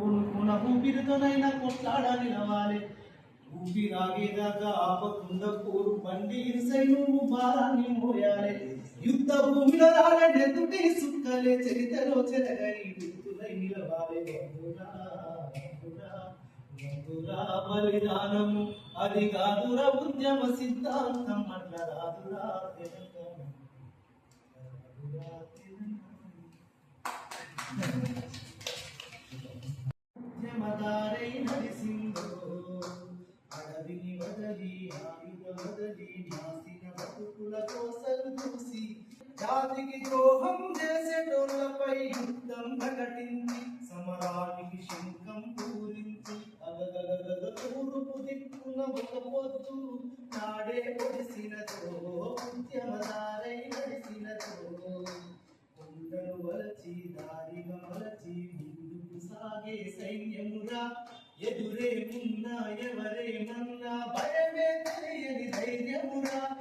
పూనుకున్న ఊపిరితోనైనా కొట్లాడ నిలవాలి. ఊపిరాగేదాకా ఆపకుండా పోరు బండి ఇరుసై నువ్వు భారాన్ని మోయాలి. యుద్ధ భూమిలో రాలెదుటి సుక్కలే చరితలో చెరగని గుర్తులై నిలవాలి. బలిదానము అది కాదురా ఉద్యమ సిద్ధాంతం అట్లా రాదురా ఉద్యమదారై నడిసిందో అడవిని వదలి ఆయుధ వదలి నాసిన బతుకుల కోసలు చూసి జాతికి ద్రోహం చేసేటోళ్లపై యుద్ధం ప్రకటించి సమరానికి శంఖం పూరించి తూర్పు దిక్కున ఒక పొద్దు నాడే పొడిసినతో ఉద్యమదారై నడిసినతో కొండలు వలచి దారిగా మలచి ముందుకు సాగే సైన్యమురా ఎదురేమున్నా ఎవరేమన్నా భయమే తెలియని ధైర్యమురా.